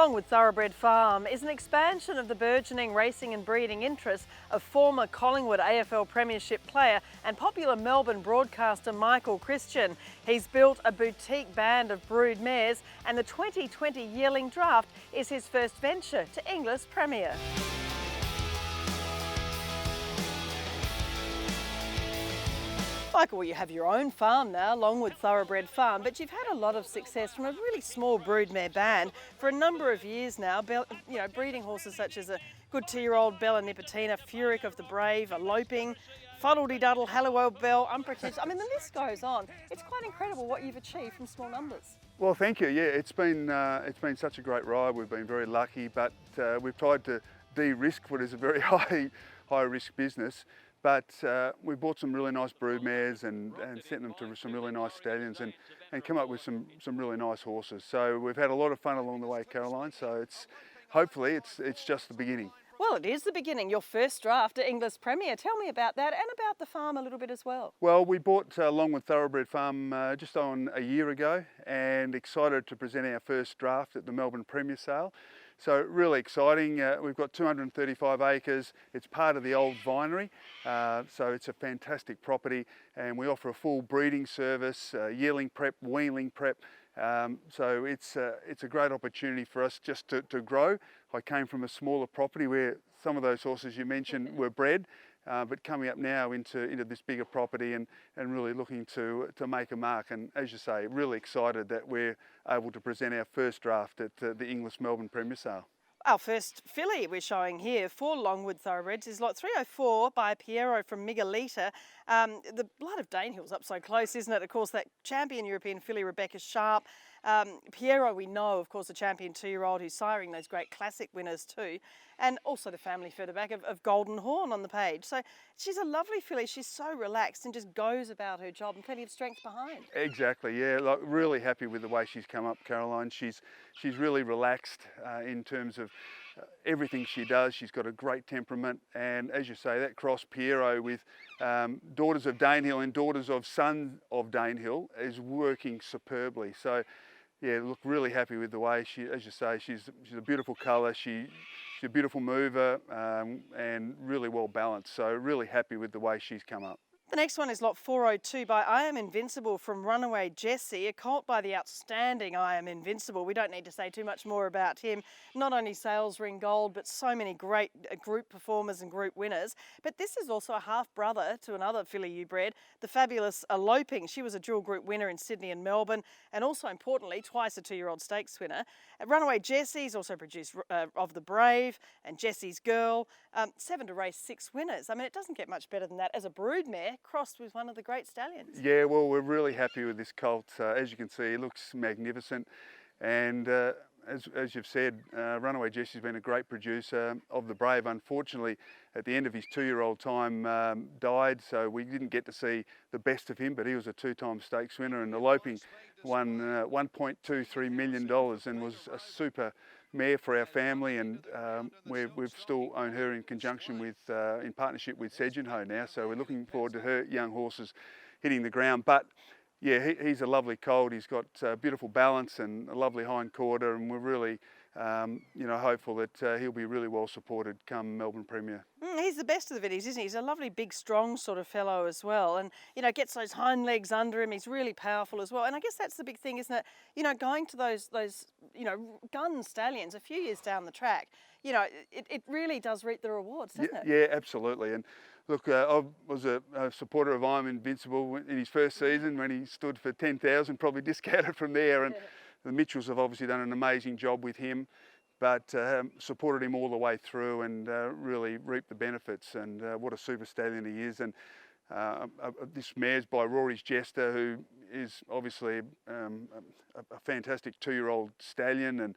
Longwood Thoroughbred Farm is an expansion of the burgeoning racing and breeding interests of former Collingwood AFL Premiership player and popular Melbourne broadcaster Michael Christian. He's built a boutique band of brood mares, and the 2020 Yearling draft is his first venture to Inglis Premier. Michael, well, you have your own farm now, Longwood Thoroughbred Farm, but you've had a lot of success from a really small broodmare band for a number of years now. Breeding horses such as a good 2-year-old Bella Nipotina, Furic of the Brave, Eloping, Fuddle-de-Duddle, Halliwell Bell, Unprotected. I mean, the list goes on. It's quite incredible what you've achieved from small numbers. Well, thank you. Yeah, it's been such a great ride. We've been very lucky, but we've tried to de-risk what is a very high risk business. But we bought some really nice brood mares and sent them to some really nice stallions and come up with some really nice horses. So we've had a lot of fun along the way, Caroline. So hopefully it's just the beginning. Well, it is the beginning. Your first draft at Inglis Premier. Tell me about that and about the farm a little bit as well. Well, we bought Longwood Thoroughbred Farm just on a year ago, and excited to present our first draft at the Melbourne Premier Sale. So really exciting. We've got 235 acres. It's part of the old vinery, so it's a fantastic property, and we offer a full breeding service, yearling prep, weanling prep. So it's a great opportunity for us just to grow. I came from a smaller property where some of those horses you mentioned were bred, but coming up now into this bigger property and really looking to make a mark. And as you say, really excited that we're able to present our first draft at the Inglis Melbourne Premier Sale. Our first filly we're showing here for Longwood Thoroughbreds is lot 304 by Piero from Miguelita. The blood of Danehill's up so close, isn't it? Of course, that champion European filly Rebecca Sharp. Piero, we know, of course, a champion 2-year-old who's siring those great classic winners too. And also the family further back of Golden Horn on the page. So she's a lovely filly. She's so relaxed and just goes about her job and plenty of strength behind. Exactly, yeah. Like, really happy with the way she's come up, Caroline. She's really relaxed in terms of everything she does. She's got a great temperament, and as you say, that cross Piero with daughters of Danehill and daughters of son of Danehill is working superbly. So yeah, look, really happy with the way she, as you say, she's a beautiful colour. She's a beautiful mover and really well balanced. So really happy with the way she's come up. The next one is lot 402 by I Am Invincible from Runaway Jessie, a colt by the outstanding I Am Invincible. We don't need to say too much more about him. Not only sales ring gold, but so many great group performers and group winners. But this is also a half-brother to another filly you bred, the fabulous Eloping. She was a dual group winner in Sydney and Melbourne, and also importantly, twice a 2-year-old stakes winner. Runaway Jessie's also produced Of the Brave and Jessie's Girl, 7 to race 6 winners. I mean, it doesn't get much better than that as a broodmare crossed with one of the great stallions. Yeah, well, we're really happy with this colt. As you can see, he looks magnificent, and as you've said, Runaway Jessie's been a great producer. Of the Brave, unfortunately, at the end of his 2-year-old time, died, so we didn't get to see the best of him, but he was a 2-time stakes winner, and Eloping won $1.23 million and was a super mare for our family, and we've still owned her in conjunction with, in partnership with Sedgenho now, so we're looking forward to her young horses hitting the ground. But yeah, he's a lovely colt. He's got beautiful balance and a lovely hind quarter, and we're really hopeful that he'll be really well supported come Melbourne Premier. He's the best of the viddies, isn't he? He's a lovely, big, strong sort of fellow as well, and gets those hind legs under him. He's really powerful as well, and I guess that's the big thing, isn't it? Going to those gun stallions a few years down the track, it really does reap the rewards, doesn't it? Yeah, absolutely. And look, I was a supporter of I Am Invincible in his first season when he stood for 10,000, probably discounted from there. And the Mitchells have obviously done an amazing job with him, but supported him all the way through and really reaped the benefits. And what a super stallion he is. And this mare's by Rory's Jester, who is obviously a fantastic 2-year-old stallion. And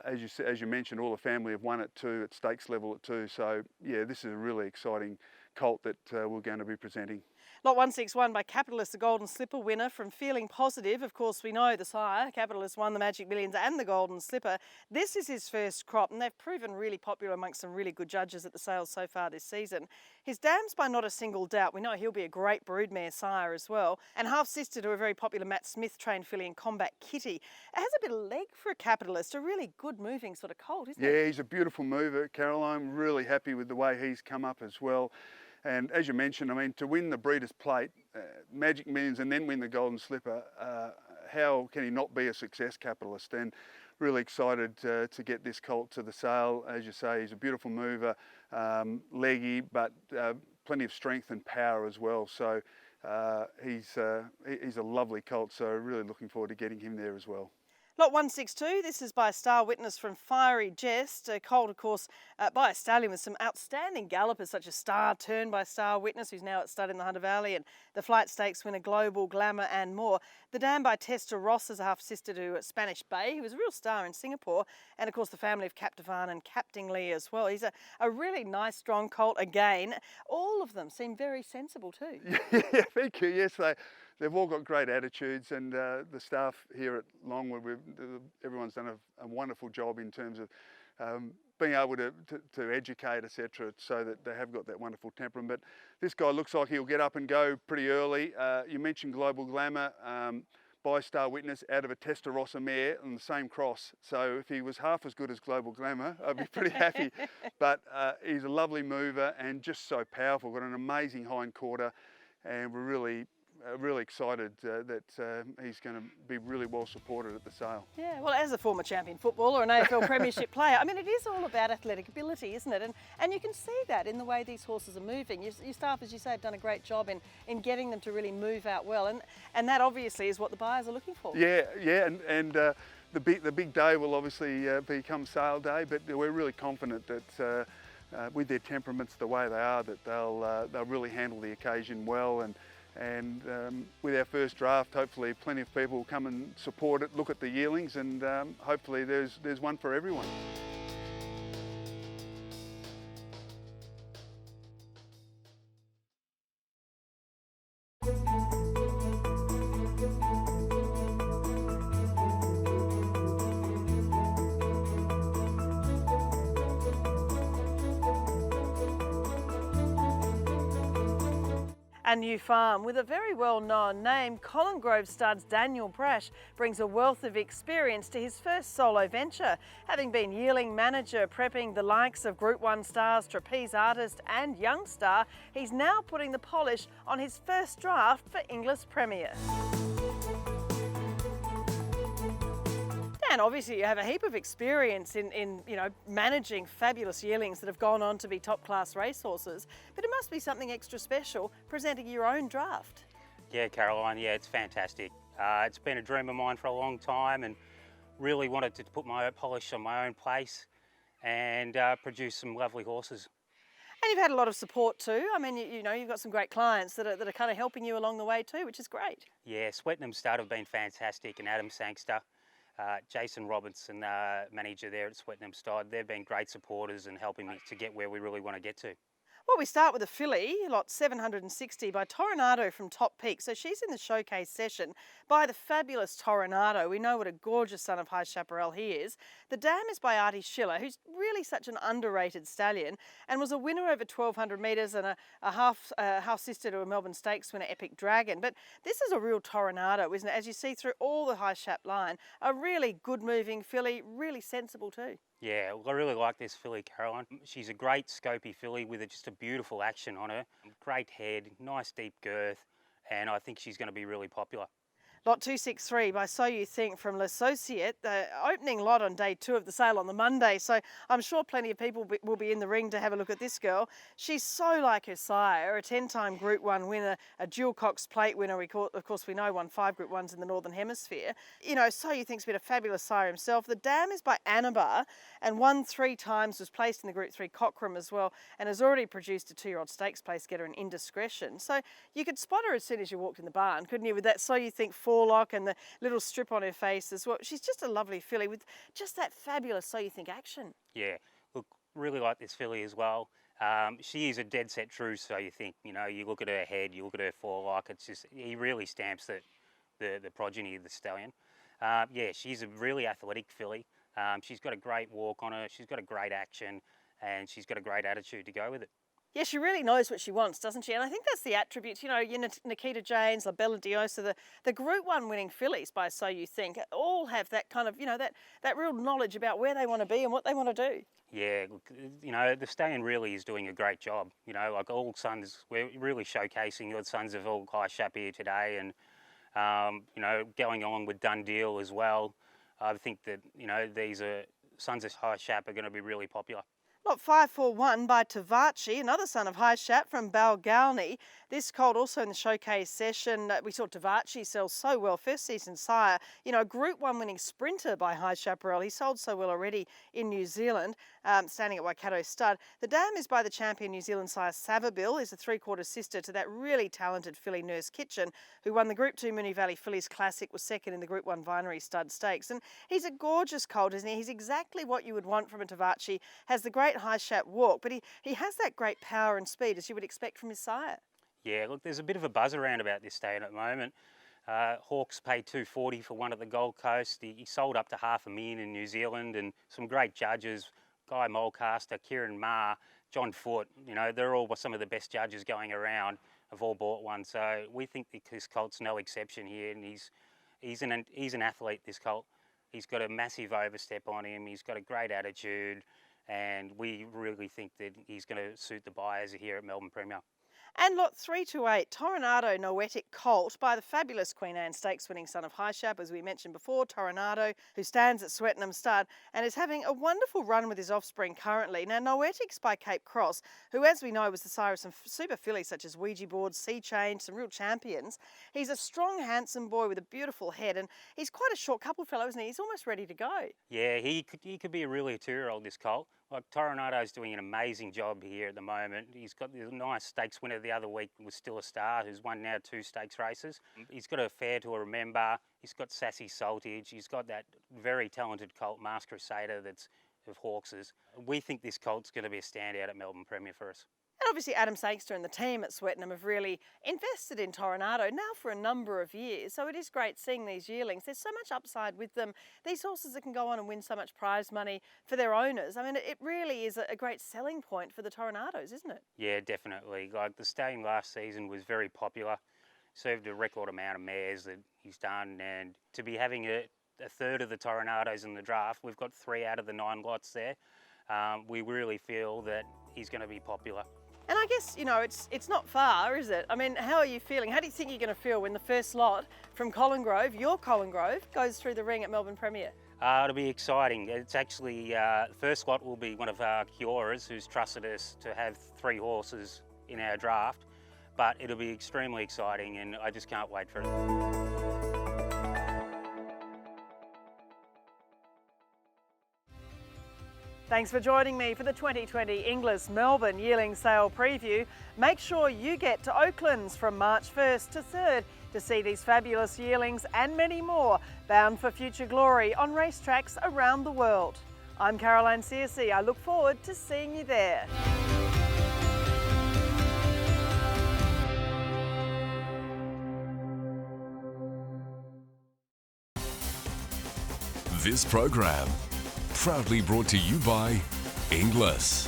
as you mentioned, all the family have won it too, at stakes level at 2. So yeah, this is a really exciting colt that we're going to be presenting. Lot 161 by Capitalist, the Golden Slipper winner from Feeling Positive. Of course, we know the sire. Capitalist won the Magic Millions and the Golden Slipper. This is his first crop, and they've proven really popular amongst some really good judges at the sales so far this season. His dam's by Not a Single Doubt. We know he'll be a great broodmare sire as well. And half-sister to a very popular Matt Smith-trained filly in Combat Kitty. It has a bit of leg for a Capitalist, a really good moving sort of colt, isn't it? Yeah, he's a beautiful mover, Caroline. Really happy with the way he's come up as well. And as you mentioned, I mean, to win the Breeders' Plate, Magic Millions, and then win the Golden Slipper, how can he not be a success, Capitalist? And really excited to get this colt to the sale. As you say, he's a beautiful mover, leggy, but plenty of strength and power as well. So he's a lovely colt, so really looking forward to getting him there as well. Lot 162, this is by Star Witness from Fiery Jest, a colt, of course, by a stallion with some outstanding gallopers such as Star Turn by Star Witness, who's now at stud in the Hunter Valley, and the Flight Stakes winner Global Glamour and more. The dam by Testa Ross is a half-sister to Spanish Bay, who was a real star in Singapore, and of course the family of Captivan and Captingly as well. He's a really nice, strong colt again. All of them seem very sensible too. Yeah, thank you. Yes, they've all got great attitudes, and the staff here at Longwood, everyone's done a wonderful job in terms of being able to educate, etc., so that they have got that wonderful temperament. But this guy looks like he'll get up and go pretty early. You mentioned Global Glamour by Star Witness out of a Testarossa mare on the same cross. So if he was half as good as Global Glamour, I'd be pretty happy. But he's a lovely mover and just so powerful. Got an amazing hind quarter, and we're really excited that he's going to be really well supported at the sale. Yeah, well, as a former champion footballer and AFL Premiership player, I mean, it is all about athletic ability, isn't it? And you can see that in the way these horses are moving. Your staff, as you say, have done a great job in getting them to really move out well, and that obviously is what the buyers are looking for. Yeah, and the big day will obviously become sale day, but we're really confident that with their temperaments the way they are, that they'll really handle the occasion well. And with our first draft, hopefully plenty of people will come and support it, look at the yearlings, and hopefully there's one for everyone. A new farm with a very well-known name, Collingrove studs Daniel Brash brings a wealth of experience to his first solo venture. Having been yearling manager prepping the likes of Group 1 stars, trapeze artist and young star, he's now putting the polish on his first draft for Inglis Premier. And obviously you have a heap of experience in managing fabulous yearlings that have gone on to be top-class racehorses, but it must be something extra special presenting your own draft. Yeah, Caroline, yeah, it's fantastic. It's been a dream of mine for a long time, and really wanted to put my polish on my own place and produce some lovely horses. And you've had a lot of support too. I mean, you've got some great clients that are kind of helping you along the way too, which is great. Yeah, Swettenham Stud have been fantastic, and Adam Sangster. Jason Robinson, manager there at Swettenham Stud, they've been great supporters and helping me to get where we really want to get to. Well, we start with a filly, lot 760 by Toronado from Top Peak. So she's in the showcase session by the fabulous Toronado. We know what a gorgeous son of High Chaparral he is. The dam is by Artie Schiller, who's really such an underrated stallion and was a winner over 1,200 metres and a half sister to a Melbourne Stakes winner, Epic Dragon. But this is a real Toronado, isn't it? As you see through all the High Chap line, a really good moving filly, really sensible too. Yeah, well, I really like this filly, Caroline. She's a great scopy filly with just a beautiful action on her. Great head, nice deep girth, and I think she's going to be really popular. Lot 263 by So You Think from L'Associate, the opening lot on day 2 of the sale on the Monday, so I'm sure plenty of people will be in the ring to have a look at this girl. She's so like her sire, a 10-time Group 1 winner, a dual Cox Plate winner, of course we know won 5 Group 1s in the Northern Hemisphere. So You Think's been a fabulous sire himself. The dam is by Anabar and won 3 times, was placed in the Group 3 Cochrane as well, and has already produced a 2-year-old stakes place getter in Indiscretion. So you could spot her as soon as you walked in the barn, couldn't you, with that So You Think forelock and the little strip on her face as well. She's just a lovely filly with just that fabulous So You Think action. Yeah, look, really like this filly as well. She is a dead set true, so you think, you know, you look at her head, you look at her forelock, it's just, he really stamps the progeny of the stallion. Yeah, she's a really athletic filly. She's got a great walk on her, she's got a great action, and she's got a great attitude to go with it. Yeah, she really knows what she wants, doesn't she? And I think that's the attributes, you know, Nikita Janes, La Bella Diosa, the Group 1 winning fillies by So You Think, all have that kind of, you know, that real knowledge about where they want to be and what they want to do. Yeah, look, you know, the stallion really is doing a great job. You know, like all sons, we're really showcasing your sons of all High Shap here today, and, you know, going on with Done Deal as well. I think that, you know, these are sons of High Shap are going to be really popular. Lot 541 by Tavachi, another son of High Shap from Balgalny. This colt also in the showcase session. We saw Tavachi sell so well, first season sire. You know, a Group 1 winning sprinter by High Chaparral. He sold so well already in New Zealand, standing at Waikato Stud. The dam is by the champion New Zealand sire Savabille, is a 3/4 sister to that really talented filly Nurse Kitchen, who won the Group 2 Moonee Valley Fillies Classic, was second in the Group 1 Vinery Stud Stakes. And he's a gorgeous colt, isn't he? He's exactly what you would want from a Tavachi. Has the great High Shap walk, but he has that great power and speed as you would expect from his sire. Yeah, look, there's a bit of a buzz around about this stallion at the moment. Hawks paid $240 for one at the Gold Coast. He sold up to $500,000 in New Zealand, and some great judges, Guy Mulcaster, Kieran Maher, John Foote, you know, they're all some of the best judges going around, have all bought one. So we think this colt's no exception here, and he's an athlete, this colt. He's got a massive overstep on him, he's got a great attitude, and we really think that he's going to suit the buyers here at Melbourne Premier. And lot 328, Toronado Noetic Colt by the fabulous Queen Anne Stakes winning son of High Shap, as we mentioned before, Toronado, who stands at Swettenham Stud and is having a wonderful run with his offspring currently. Now, Noetic's by Cape Cross, who, as we know, was the sire of some super fillies such as Ouija Board, Sea Change, some real champions. He's a strong, handsome boy with a beautiful head, and he's quite a short couple fellow, isn't he? He's almost ready to go. Yeah, he could be a really 2-year-old, this colt. Like, Toronado's doing an amazing job here at the moment. He's got the nice stakes winner the other week, was Still a Star, who's won now 2 stakes races. He's got a Fair to Remember. He's got Sassy Saltage. He's got that very talented colt, Masked Crusader, that's of Hawks's. We think this colt's going to be a standout at Melbourne Premier for us. And obviously Adam Sangster and the team at Swettenham have really invested in Toronado now for a number of years. So it is great seeing these yearlings. There's so much upside with them. These horses that can go on and win so much prize money for their owners. I mean, it really is a great selling point for the Toronados, isn't it? Yeah, definitely. Like, the stallion last season was very popular. Served a record amount of mares that he's done. And to be having a third of the Toronados in the draft, we've got 3 out of the 9 lots there. We really feel that he's going to be popular. And I guess, you know, it's not far, is it? I mean, how are you feeling? How do you think you're going to feel when the first lot from Collingrove, your Collingrove, goes through the ring at Melbourne Premier? It'll be exciting. It's actually, the first lot will be one of our Kioras, who's trusted us to have 3 horses in our draft. But it'll be extremely exciting, and I just can't wait for it. Thanks for joining me for the 2020 Inglis Melbourne Yearling Sale Preview. Make sure you get to Oaklands from March 1st to 3rd to see these fabulous yearlings and many more bound for future glory on racetracks around the world. I'm Caroline Searcy. I look forward to seeing you there. This program proudly brought to you by Inglis.